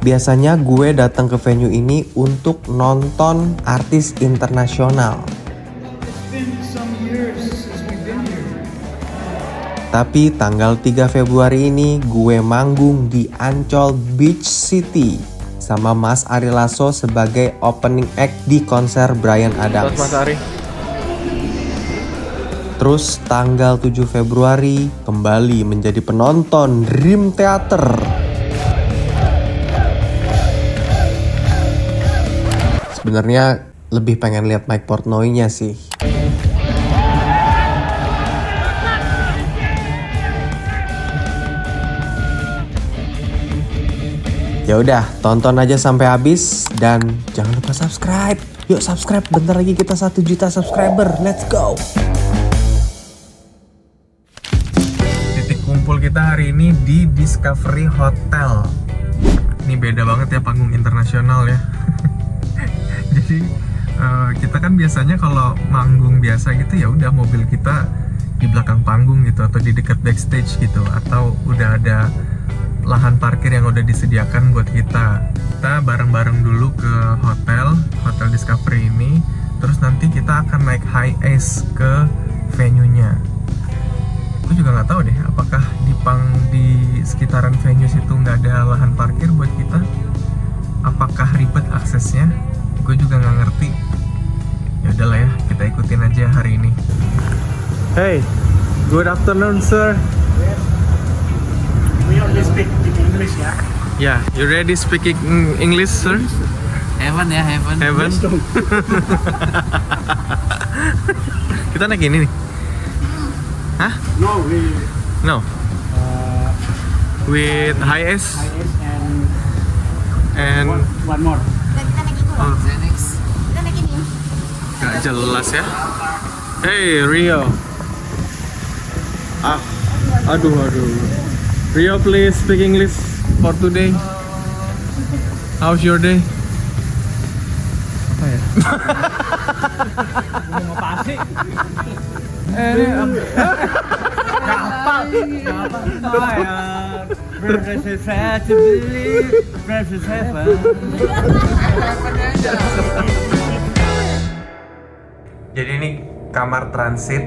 Biasanya gue datang ke venue ini untuk nonton artis internasional. Tapi tanggal 3 Februari ini gue manggung di Ancol Beach City sama Mas Ari Lasso sebagai opening act di konser Bryan Adams. Mas Ari. Terus tanggal 7 Februari kembali menjadi penonton Dream Theater. Sebenarnya lebih pengen lihat Mike Portnoy-nya sih. Ya udah, tonton aja sampai habis dan jangan lupa subscribe. Yuk subscribe, bentar lagi kita 1 juta subscriber. Let's go. Titik kumpul kita hari ini di Discovery Hotel. Ini beda banget ya panggung internasional ya. Jadi kita kan biasanya kalau manggung biasa gitu ya udah mobil kita di belakang panggung gitu atau di dekat backstage gitu atau udah ada lahan parkir yang udah disediakan buat kita. Kita bareng-bareng dulu ke hotel Discovery ini, terus nanti kita akan naik high ace ke venue-nya. Aku juga nggak tahu deh, apakah di sekitaran venue situ nggak ada lahan parkir buat kita? Apakah ribet aksesnya? Gue juga nggak ngerti. Ya udahlah ya, kita ikutin aja hari ini. Hey, good afternoon, sir. We only speak English, ya. Yeah, you ready speaking English, sir? Heaven ya, heaven. Heaven. Kita naik ini nih. Hah? No, we No. With high S IS and and one more. Kita naik itu loh. Xenix. Kita naik ini. gak jelas ya. Hey Rio. Aduh. Rio, please speak English for today. How's your day? Apa ya? Mau pasti. Jadi ini kamar transit,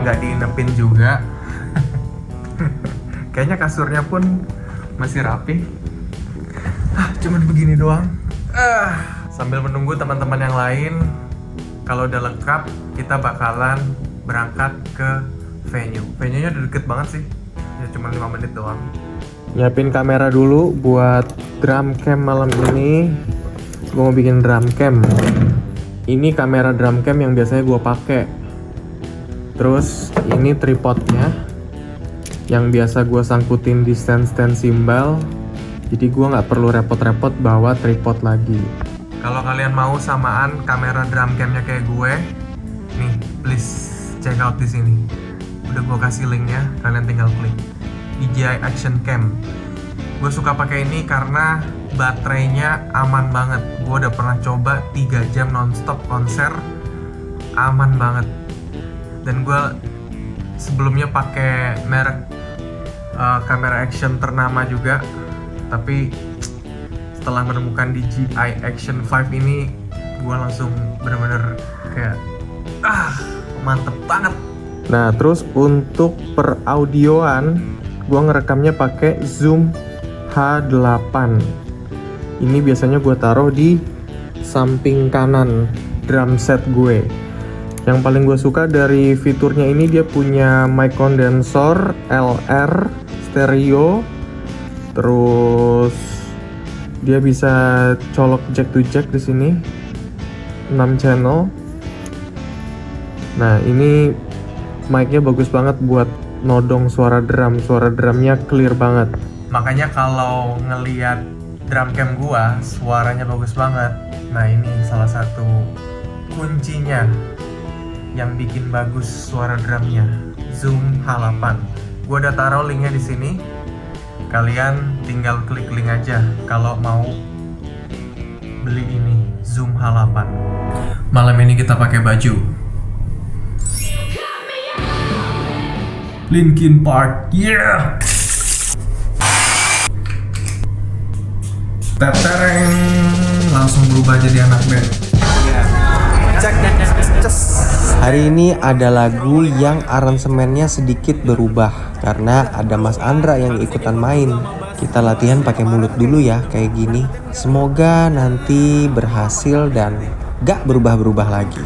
nggak diinepin juga. Kayaknya kasurnya pun masih rapi. Cuman begini doang. Sambil menunggu teman-teman yang lain, kalau udah lengkap, kita bakalan berangkat ke venue. Venue-nya udah deket banget sih, ya cuma 5 menit doang. Nyiapin kamera dulu buat drum cam malam ini. Gue mau bikin drum cam. Ini kamera drum cam yang biasanya gue pakai. Terus ini tripodnya yang biasa gue sangkutin di stand cymbal. Jadi gue nggak perlu repot-repot bawa tripod lagi. Kalau kalian mau samaan kamera drum camnya kayak gue, nih please check out di sini. Udah gue kasih linknya, kalian tinggal klik. DJI Action Cam. Gue suka pakai ini karena baterainya aman banget. Gue udah pernah coba 3 jam nonstop konser, aman banget. Dan gue sebelumnya pakai merek kamera action ternama juga, tapi setelah menemukan DJI Action 5 ini, gue langsung bener-bener kayak mantep banget. Nah, terus untuk per audioan, gue ngerekamnya pakai Zoom H8. Ini biasanya gue taruh di samping kanan drum set gue. Yang paling gue suka dari fiturnya ini, dia punya mic condenser LR stereo, terus dia bisa colok jack to jack di sini, 6 channel. Nah, ini mic-nya bagus banget buat nodong suara drum. Suara drumnya clear banget. Makanya kalau ngeliat drum cam gua, suaranya bagus banget. Nah, ini salah satu kuncinya yang bikin bagus suara drumnya, Zoom H8. Gua udah taruh linknya di sini. Kalian tinggal klik link aja kalau mau beli ini, Zoom H8. Malam ini kita pakai baju Linkin Park, yeah! Tetereng, langsung berubah jadi anak band. Hari ini ada lagu yang aransemennya sedikit berubah karena ada Mas Andra yang ikutan main. Kita latihan pakai mulut dulu ya kayak gini. Semoga nanti berhasil dan gak berubah-berubah lagi.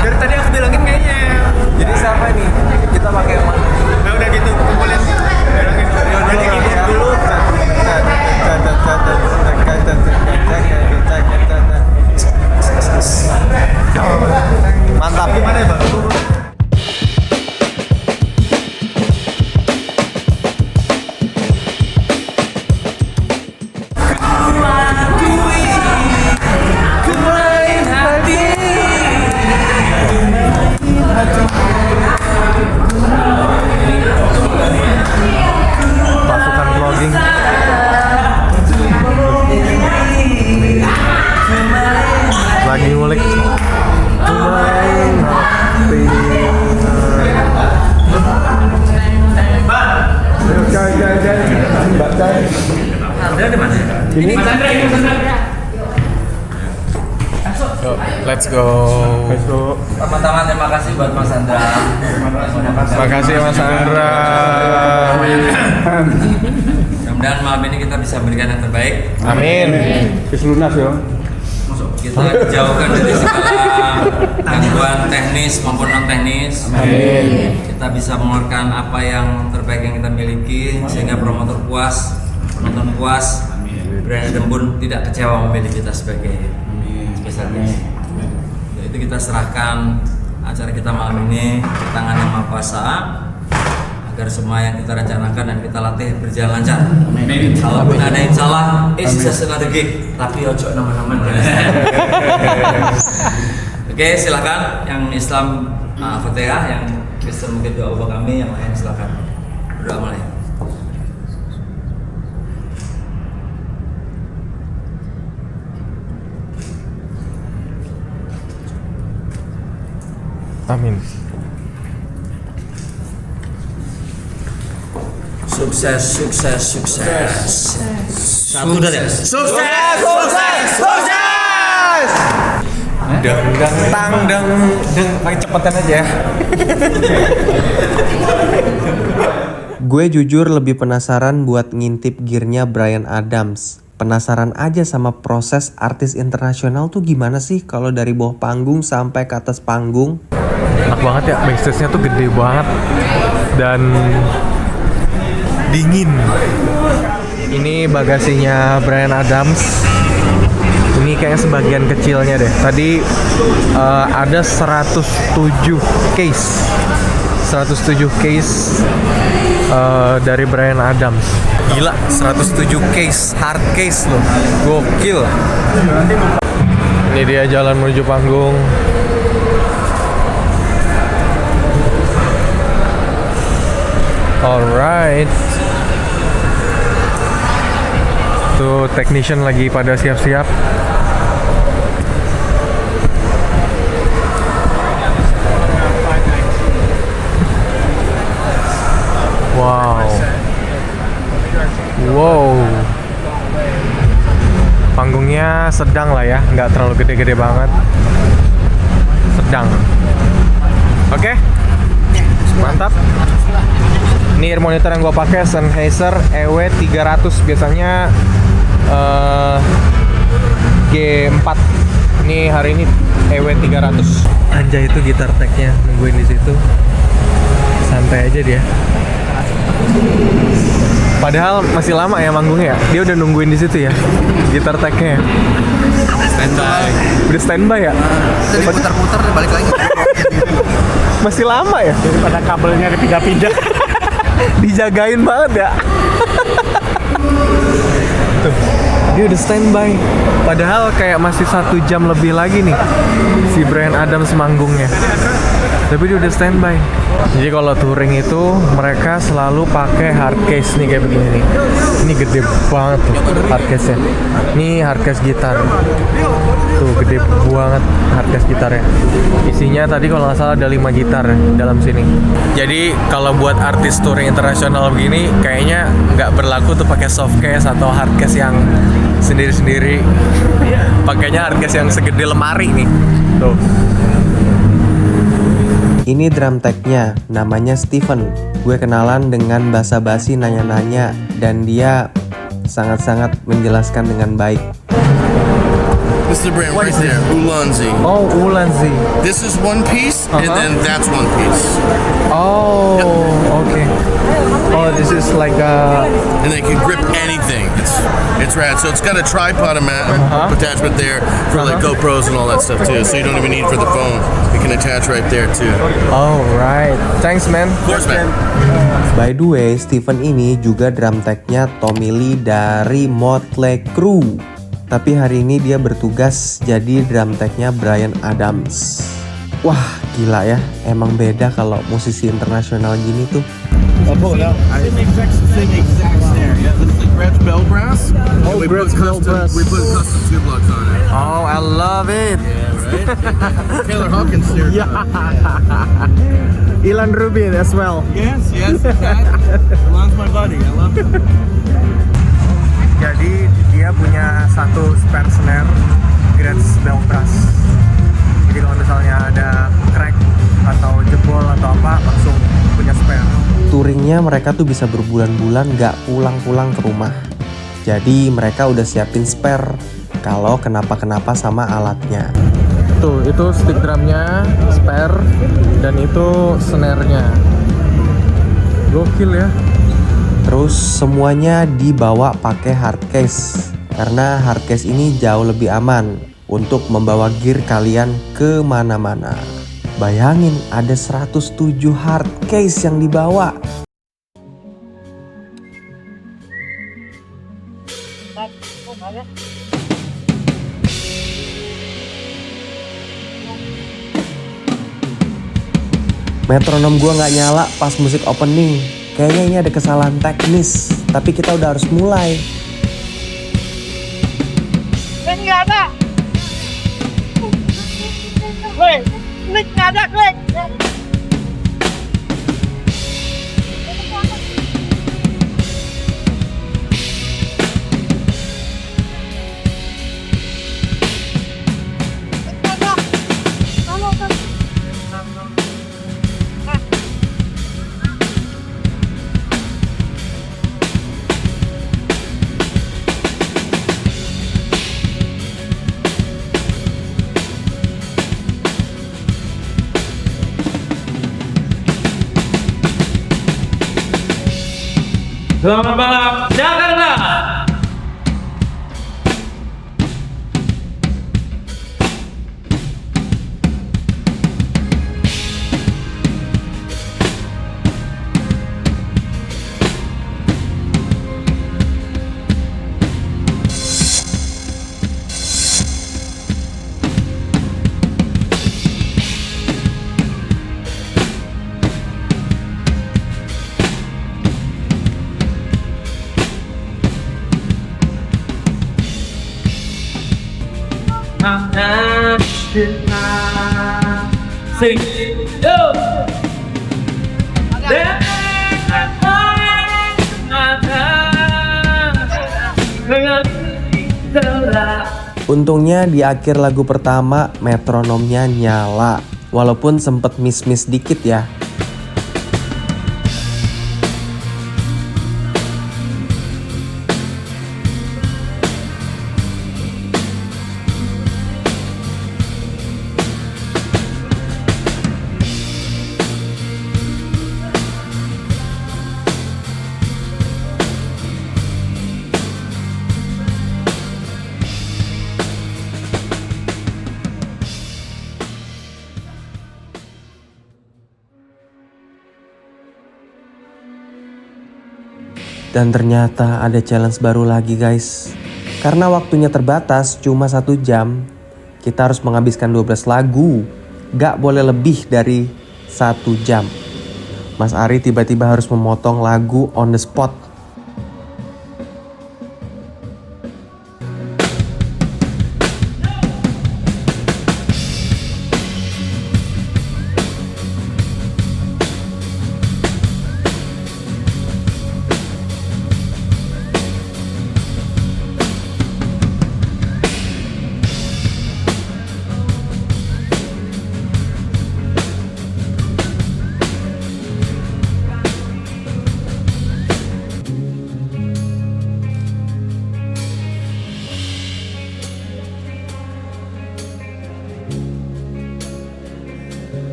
Dari tadi aku bilangin kayaknya. Jadi siapa nih? Kita pakai yang mana? Nah udah gitu, kumpulin. Jadi ini dulu. Mantap. Gimana ya, Bang? Pasukan vlogging. Lagi ngulik. Yuk, let's go. Pertama-tama terima kasih buat Mas Andra. Terima kasih Mas Andra. Mudah-mudahan malam ini kita bisa berikan yang terbaik. Amin. Kis lunas ya. Kita dijauhkan dari segala gangguan teknis maupun non teknis. Amin. Kita bisa mengeluarkan apa yang terbaik yang kita miliki sehingga promotor puas, penonton puas, brand Adam pun tidak kecewa memilih kita sebagai spesialis. Itu kita serahkan acara kita malam ini ke tangan Yang Maha Kuasa agar semua yang kita rencanakan dan kita latih berjalan lancar. Kalaupun ada yang salah, it's just another gig, tapi ojo nama-nama. Oke, silakan yang Islam Fatihah, yang Kristen mungkin doa buat kami, yang lain silakan berdoa mulai. Amin. Sukses, sukses, sukses. Satu dari Deng deng tang deng deng, pakai cepetan aja ya. Gue jujur lebih penasaran buat ngintip gearnya Bryan Adams. Penasaran aja sama proses artis internasional tuh gimana sih kalau dari bawah panggung sampai ke atas panggung. Enak banget ya, backstage-nya tuh gede banget dan dingin. Ini bagasinya Bryan Adams. Ini kayaknya sebagian kecilnya deh. Tadi ada 107 case. 107 case dari Bryan Adams. Gila, 107 case, hard case loh. Gokil. Ini dia jalan menuju panggung. Alright. Tuh technician lagi pada siap-siap. Wow. Wow. Panggungnya sedang lah ya, nggak terlalu gede-gede banget. Sedang. Oke. Mantap. Ini ear monitor yang gue pakai Sennheiser EW300, biasanya G4. Ini hari ini EW300. Anjay, itu gitar tag-nya nungguin di situ. Santai aja dia. Padahal masih lama ya manggungnya. Dia udah nungguin di situ ya. Gitar tag-nya. Standby. Udah standby ya? Tadi putar-putar balik lagi. Masih lama ya? Daripada kabelnya dipindah-pindah. Dijagain banget ya. Tuh, dia udah standby. Padahal kayak masih 1 jam lebih lagi nih si Bryan Adams manggungnya. Tapi dia udah standby. Jadi kalau touring itu mereka selalu pakai hard case nih kayak begini nih. Ini gede banget tuh hard case-nya. Ini hard case gitar. Tuh gede banget hard case gitarnya. Isinya tadi kalau nggak salah ada 5 gitar dalam sini. Jadi kalau buat artis touring internasional begini kayaknya nggak berlaku tuh pakai soft case atau hard case yang sendiri-sendiri. Pakainya hard case yang segede lemari nih. Tuh. Ini drum tech-nya, namanya Steven. Gue kenalan dengan basa-basi nanya-nanya dan dia sangat-sangat menjelaskan dengan baik. This is the brand right there, Ulanzi. Oh, Ulanzi. This is one piece, and then that's one piece. Oh, okay. Oh, this is like a... And they can grip anything. It's rad. So it's got a tripod attachment there for like GoPros and all that stuff too. So you don't even need for the phone. You can attach right there too. Oh, right. Thanks, man. Of course, man. By the way, Steven ini juga drum tech-nya Tommy Lee dari Motley Crue. Tapi hari ini dia bertugas jadi drum tech-nya Bryan Adams. Wah, gila ya. Emang beda kalau musisi internasional gini tuh. I'll pull it out. Same exact snare. Yeah, this is like Gretsch Bell Brass. Oh, Gretsch Bell Brass. We put custom tube locks on it. Oh, I love it. Yeah, right. Taylor Hawkins snare. Ilan Rubin as well. Yes. Alon's my buddy. I love him. Jadi dia punya satu spare snare Gretsch Bell Brass. Jadi kalau misalnya ada crack atau jebol atau apa langsung punya spare. Touringnya mereka tuh bisa berbulan-bulan gak pulang-pulang ke rumah. Jadi mereka udah siapin spare kalau kenapa-kenapa sama alatnya. Tuh, itu stick drumnya, spare, dan itu snare-nya. Gokil ya. Terus semuanya dibawa pakai hard case. Karena hard case ini jauh lebih aman untuk membawa gear kalian ke mana-mana. Bayangin ada 107 hard case yang dibawa. Metronom gua nggak nyala pas musik opening. Kayaknya ini ada kesalahan teknis. Tapi kita udah harus mulai. Nggak ada. Woi, klik nggak ada klik. Selamat malam, Jakarta. Sing, yo. Untungnya di akhir lagu pertama metronomnya nyala. Walaupun sempet miss-miss dikit ya. Dan ternyata ada challenge baru lagi guys. Karena waktunya terbatas cuma 1 jam, kita harus menghabiskan 12 lagu. Gak boleh lebih dari 1 jam. Mas Ari tiba-tiba harus memotong lagu on the spot.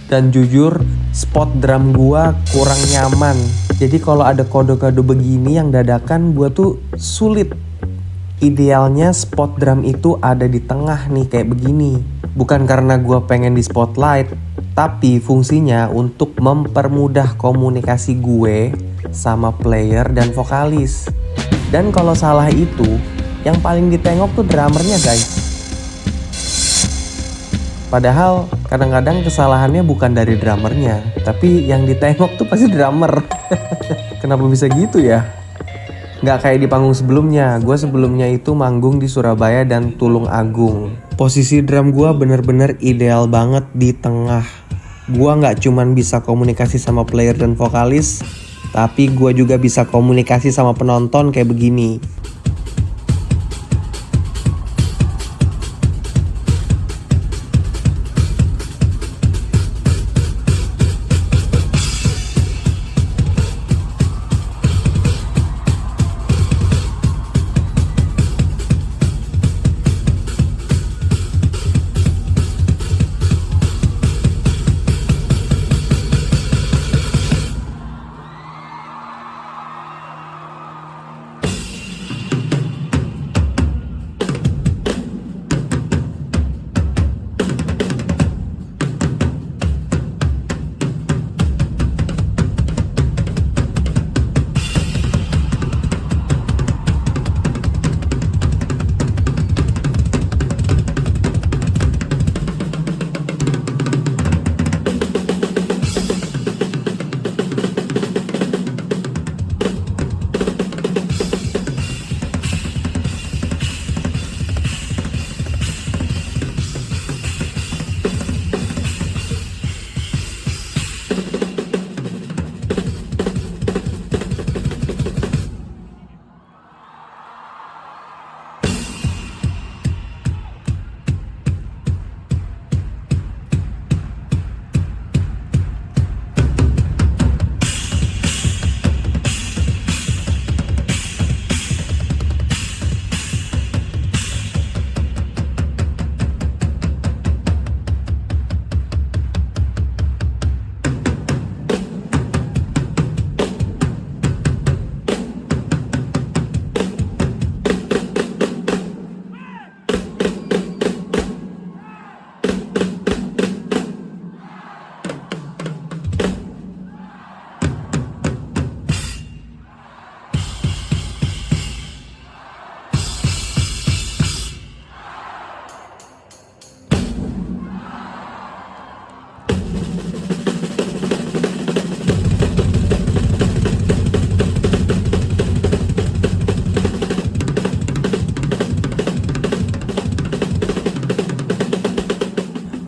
Dan jujur, spot drum gua kurang nyaman. Jadi kalau ada kode-kode begini yang dadakan, gua tuh sulit. Idealnya spot drum itu ada di tengah nih kayak begini. Bukan karena gua pengen di spotlight, tapi fungsinya untuk mempermudah komunikasi gue sama player dan vokalis. Dan kalau salah itu, yang paling ditengok tuh drummernya guys. Padahal kadang-kadang kesalahannya bukan dari drummernya, tapi yang ditengok tuh pasti drummer. Kenapa bisa gitu ya? Nggak kayak di panggung sebelumnya. Gue sebelumnya itu manggung di Surabaya dan Tulung Agung. Posisi drum gue bener-bener ideal banget di tengah. Gue nggak cuman bisa komunikasi sama player dan vokalis, tapi gue juga bisa komunikasi sama penonton kayak begini.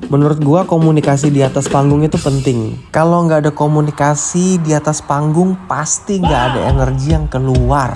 Menurut gua komunikasi di atas panggung itu penting. Kalau nggak ada komunikasi di atas panggung, pasti nggak ada energi yang keluar.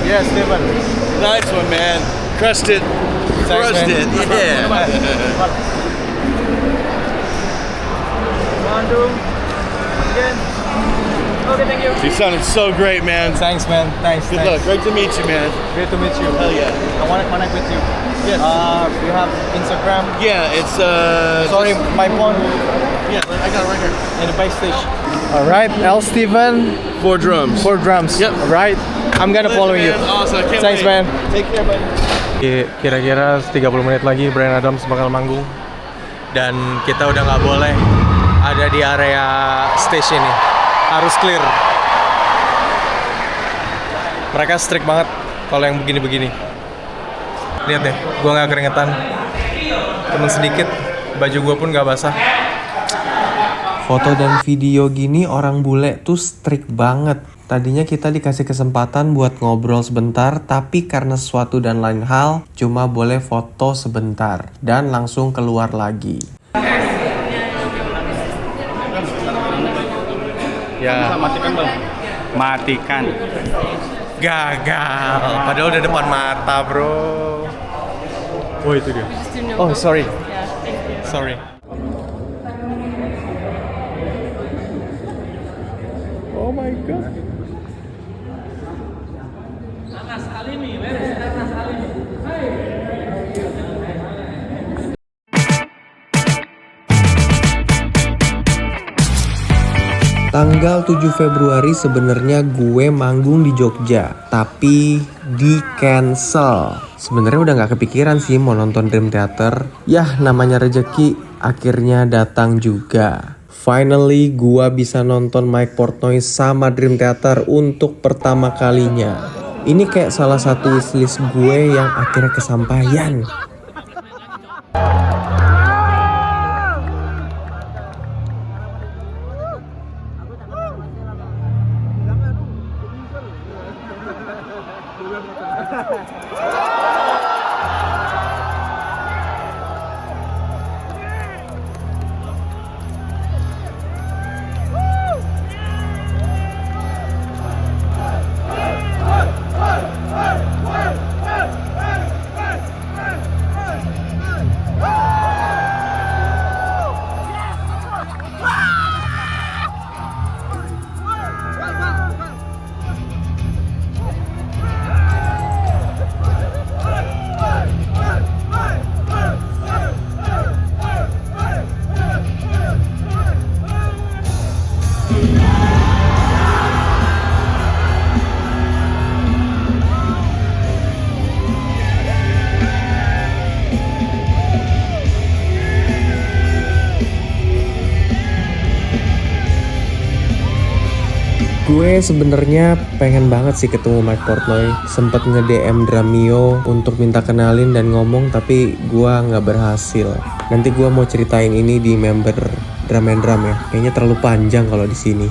Yes, Steven. Nice one, man. Crushed it. Thanks, Crushed man. it. Yeah. Okay, thank you. You sounded so great, man. Thanks, man. Thanks. Good luck. Great to meet you, man. Great to meet you. Hell yeah. I want to connect with you. Yes. You have Instagram. Yeah, it's Sorry, my phone Yeah, I got it right here. in the backstage. All right, L. Steven, 4 drums. 4 drums. Yep. All right, I'm gonna follow you. Man. Awesome. I can't Thanks, wait. man. Take care, buddy. Kira-kira 30 menit lagi Bryan Adams bakal manggung. Dan kita udah nggak boleh ada di area stage ini. Harus clear. Mereka strict banget kalau yang begini-begini. Lihat deh, gua nggak keringetan. Temen sedikit, baju gua pun nggak basah. Foto dan video gini orang bule tuh strict banget. Tadinya kita dikasih kesempatan buat ngobrol sebentar, tapi karena sesuatu dan lain hal, cuma boleh foto sebentar dan langsung keluar lagi. Ya. Matikan bang. Matikan. Gagal. Padahal udah depan mata, bro. Oh itu dia. Oh sorry. Sorry. Oh my god. Tanggal 7 Februari sebenarnya gue manggung di Jogja, tapi di cancel. Sebenarnya udah nggak kepikiran sih mau nonton Dream Theater. Yah, namanya rejeki, akhirnya datang juga. Finally, gua bisa nonton Mike Portnoy sama Dream Theater untuk pertama kalinya. Ini kayak salah satu wishlist gue yang akhirnya kesampaian. Gue sebenarnya pengen banget sih ketemu Mike Portnoy. Sempet nge-DM Dramio untuk minta kenalin dan ngomong, tapi gue nggak berhasil. Nanti gue mau ceritain ini di member Drum and Drum ya. Kayaknya terlalu panjang kalau di sini.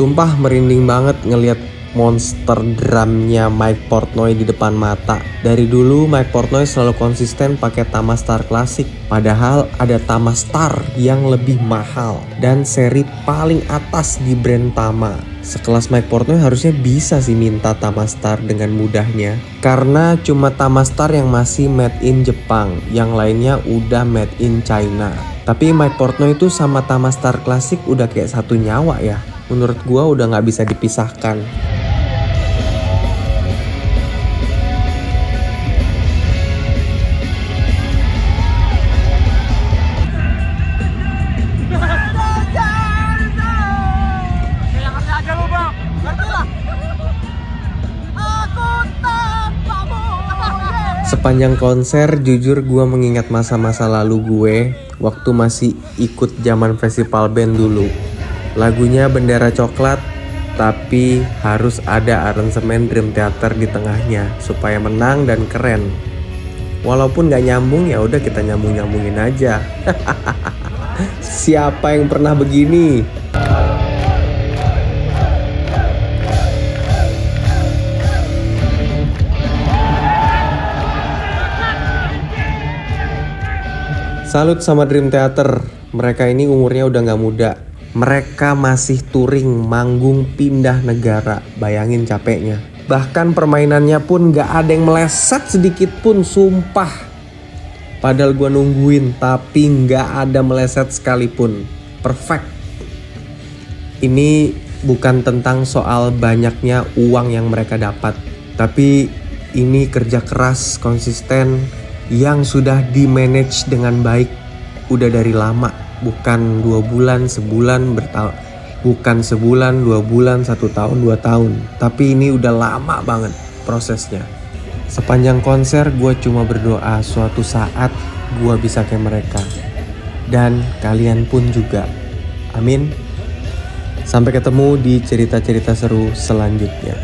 Sumpah merinding banget ngelihat monster drumnya Mike Portnoy di depan mata. Dari dulu Mike Portnoy selalu konsisten pakai Tama Star Classic. Padahal ada Tama Star yang lebih mahal dan seri paling atas di brand Tama. Sekelas Mike Portnoy harusnya bisa sih minta Tama Star dengan mudahnya. Karena cuma Tama Star yang masih made in Jepang, yang lainnya udah made in China. Tapi Mike Portnoy itu sama Tama Star Classic udah kayak satu nyawa ya. Menurut gua udah nggak bisa dipisahkan. Sepanjang konser, jujur gue mengingat masa-masa lalu gue waktu masih ikut zaman festival band dulu. Lagunya Bendera Coklat, tapi harus ada aransemen Dream Theater di tengahnya supaya menang dan keren. Walaupun gak nyambung, ya udah kita nyambungin aja. Siapa yang pernah begini? Salut sama Dream Theater. Mereka ini umurnya udah gak muda. Mereka masih touring, manggung pindah negara. Bayangin capeknya. Bahkan permainannya pun gak ada yang meleset sedikit pun, sumpah. Padahal gue nungguin, tapi gak ada meleset sekalipun. Perfect. Ini bukan tentang soal banyaknya uang yang mereka dapat, tapi ini kerja keras, konsisten, yang sudah di-manage dengan baik udah dari lama. Bukan 2 bulan, sebulan, bukan sebulan, 2 bulan, 1 tahun, 2 tahun. Tapi ini udah lama banget prosesnya. Sepanjang konser gue cuma berdoa suatu saat gue bisa kayak mereka. Dan kalian pun juga. Amin. Sampai ketemu di cerita-cerita seru selanjutnya.